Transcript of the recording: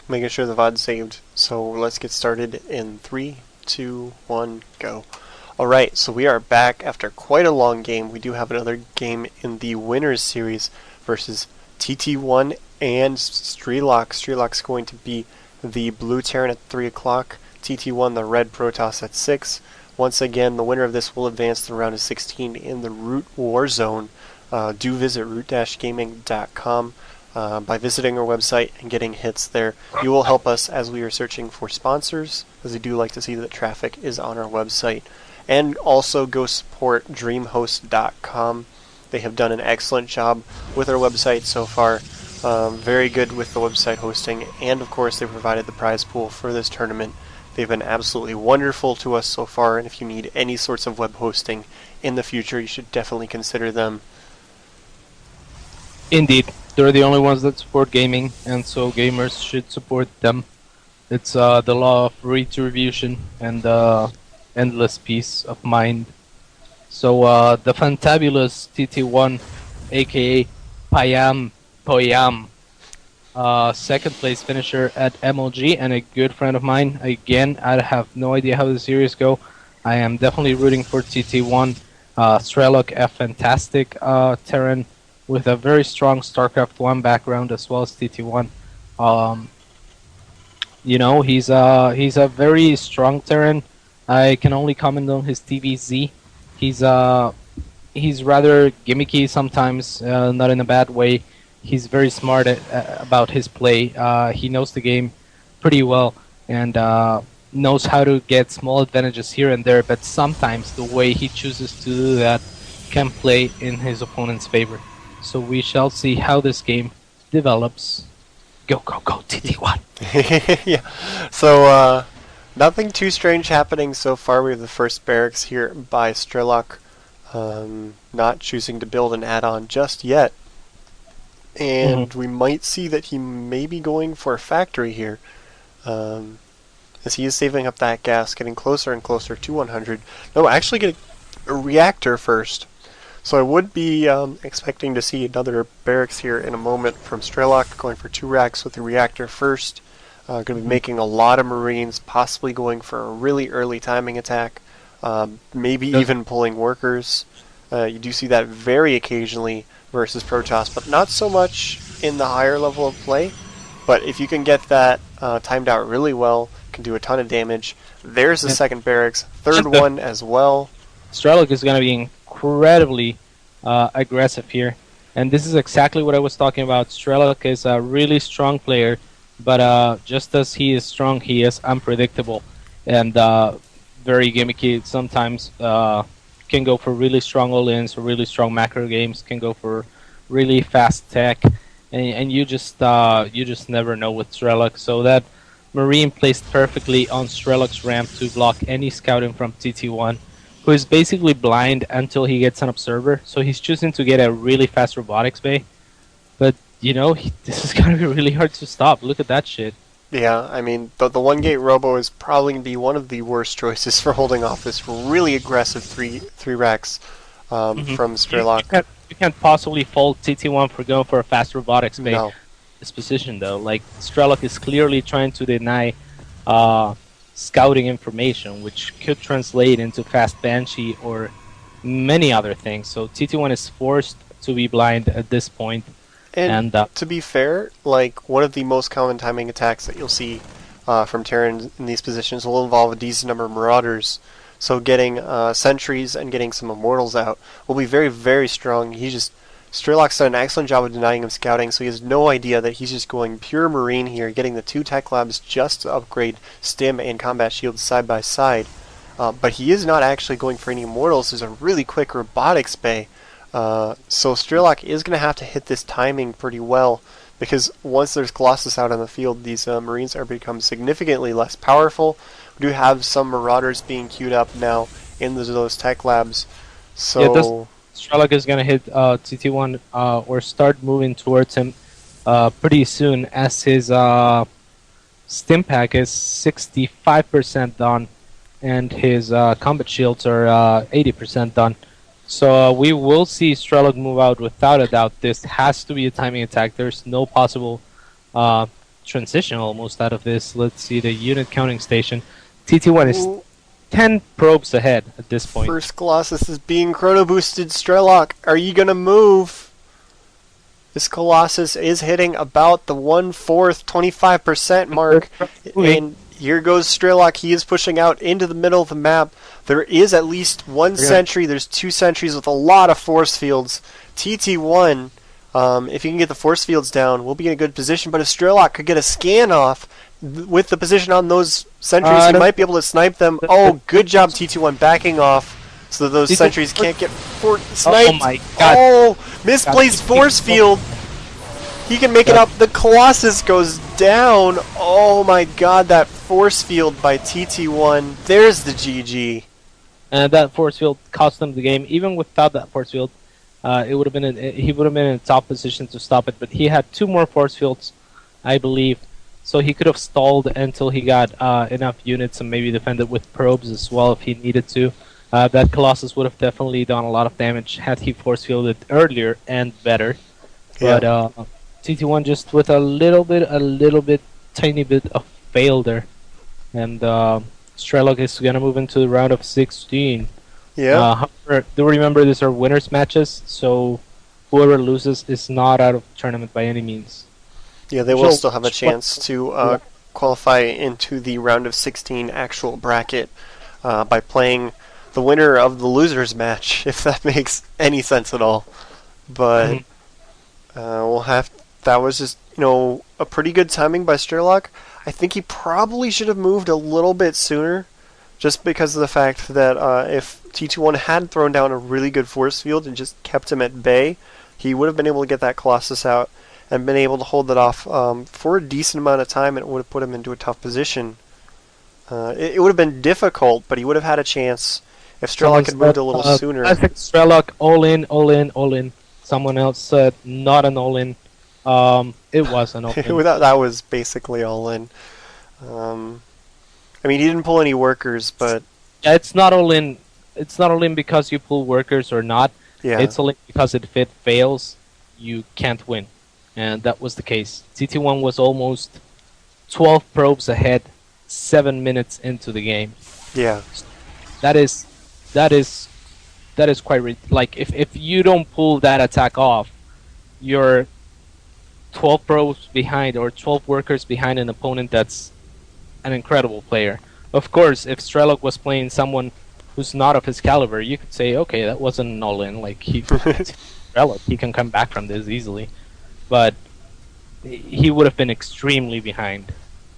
making sure the VOD's saved. So let's get started in 3, 2, 1, go. Alright, so we are back after quite a long game. We do have another game in the Winners Series versus TTOne and Strelok. Strelok's going to be the blue Terran at 3 o'clock, TTOne the red Protoss at 6. Once again, the winner of this will advance to the round of 16 in the Root WARZONE. Do visit root-gaming.com. By visiting our website and getting hits there. You will help us as we are searching for sponsors, as we do like to see that traffic is on our website. And also go support dreamhost.com. They have done an excellent job with our website so far. Very good with the website hosting, and of course they provided the prize pool for this tournament. They've been absolutely wonderful to us so far, and if you need any sorts of web hosting in the future, you should definitely consider them. Indeed, they're the only ones that support gaming, and so gamers should support them. It's the law of retribution and endless peace of mind. So the fantabulous TT1, aka Poyam, second place finisher at MLG and a good friend of mine. Again, I have no idea how the series go. I am definitely rooting for TT1. Strelok, a fantastic Terran with a very strong StarCraft 1 background as well as TT1. You know, he's a very strong Terran. I can only comment on his TVZ. He's rather gimmicky sometimes, not in a bad way. He's very smart about his play. He knows the game pretty well and knows how to get small advantages here and there, but sometimes the way he chooses to do that can play in his opponent's favor. So we shall see how this game develops. Go, go, go, TT1! Yeah, so nothing too strange happening so far. We have the first barracks here by Strelok, not choosing to build an add-on just yet. And we might see that he may be going for a factory here, as he is saving up that gas, getting closer and closer to 100. No, actually getting a reactor first. So I would be expecting to see another barracks here in a moment from Strelok, going for 2 racks with the reactor first. Going to be making a lot of Marines, possibly going for a really early timing attack, maybe even pulling workers. You do see that very occasionally versus Protoss, but not so much in the higher level of play. But if you can get that timed out really well, can do a ton of damage. There's the second barracks, third one as well. Strelok is going to be incredibly aggressive here, and this is exactly what I was talking about. Strelok is a really strong player, but just as he is strong, he is unpredictable and very gimmicky. Sometimes can go for really strong all-ins or really strong macro games, can go for really fast tech, and you just never know with Strelok. So that Marine placed perfectly on Strelok's ramp to block any scouting from TT1, who is basically blind until he gets an observer. So he's choosing to get a really fast robotics bay, but you know, this is gonna be really hard to stop. Look at that shit. Yeah, I mean, the one gate robo is probably going to be one of the worst choices for holding off this really aggressive three racks from Strelok. You can't possibly fault TT1 for going for a fast robotics bay. No. This position though, like Strelok is clearly trying to deny scouting information, which could translate into fast Banshee or many other things. So TT1 is forced to be blind at this point. And to be fair, like, one of the most common timing attacks that you'll see from Terran in these positions will involve a decent number of Marauders. So getting sentries and getting some Immortals out will be very, very strong. Strelok's done an excellent job of denying him scouting, so he has no idea that he's just going pure Marine here, getting the 2 tech labs just to upgrade Stim and Combat Shields side by side. But he is not actually going for any Immortals. There's a really quick Robotics bay. So Strelok is going to have to hit this timing pretty well, because once there's Colossus out on the field, these Marines are become significantly less powerful. We do have some Marauders being queued up now in those tech labs. So yeah, Strelok is going to hit TT1 or start moving towards him pretty soon, as his Stim pack is 65% done and his combat shields are 80% done. So we will see Strelok move out without a doubt. This has to be a timing attack. There's no possible transition almost out of this. Let's see the unit counting station. TT1 is 10 probes ahead at this point. First Colossus is being chrono boosted. Strelok, are you gonna move? This Colossus is hitting about the 1/4, 25% mark, and here goes Strelok. He is pushing out into the middle of the map. There is at least one sentry. There's 2 sentries with a lot of force fields. TT1, if you can get the force fields down, we'll be in a good position. But if Strelok could get a scan off with the position on those sentries, he might be able to snipe them. Oh, good job, TT1, backing off so that those sentries can't get sniped. Oh my god. Oh, misplaced force field. He can make it up. The Colossus goes down. Oh my god, that force field by TT1. There's the GG. And that force field cost him the game. Even without that force field, he would have been in a top position to stop it. But he had 2 more force fields, I believe. So he could have stalled until he got enough units and maybe defended with probes as well if he needed to. That Colossus would have definitely done a lot of damage had he force fielded earlier and better. Yeah. But TT1 just with a little bit, tiny bit of fail there. And Strelok is gonna move into the round of 16. Yeah. However, do remember these are winners matches, so whoever loses is not out of the tournament by any means. Yeah, they will still have a chance to qualify into the round of 16 actual bracket by playing the winner of the losers match, if that makes any sense at all. But we'll have. That was just, a pretty good timing by Strelok. I think he probably should have moved a little bit sooner, just because of the fact that if TT1 had thrown down a really good force field and just kept him at bay, he would have been able to get that Colossus out and been able to hold that off for a decent amount of time, and it would have put him into a tough position. It would have been difficult, but he would have had a chance if Strelok had moved a little sooner. I think Strelok, all in, all in, all in. Someone else said not an all in. It was an all in. That was basically all in. I mean, he didn't pull any workers, but yeah, it's not all in. It's not all in because you pull workers or not. Yeah. It's all in because if it fails, you can't win, and that was the case. TT1 was almost 12 probes ahead, 7 minutes into the game. Yeah. That is quite like if you don't pull that attack off, you're 12 probes behind or 12 workers behind an opponent that's an incredible player. Of course, if Strelok was playing someone who's not of his caliber, you could say, okay, that wasn't an all-in. Like Strelok, he can come back from this easily, but he would have been extremely behind.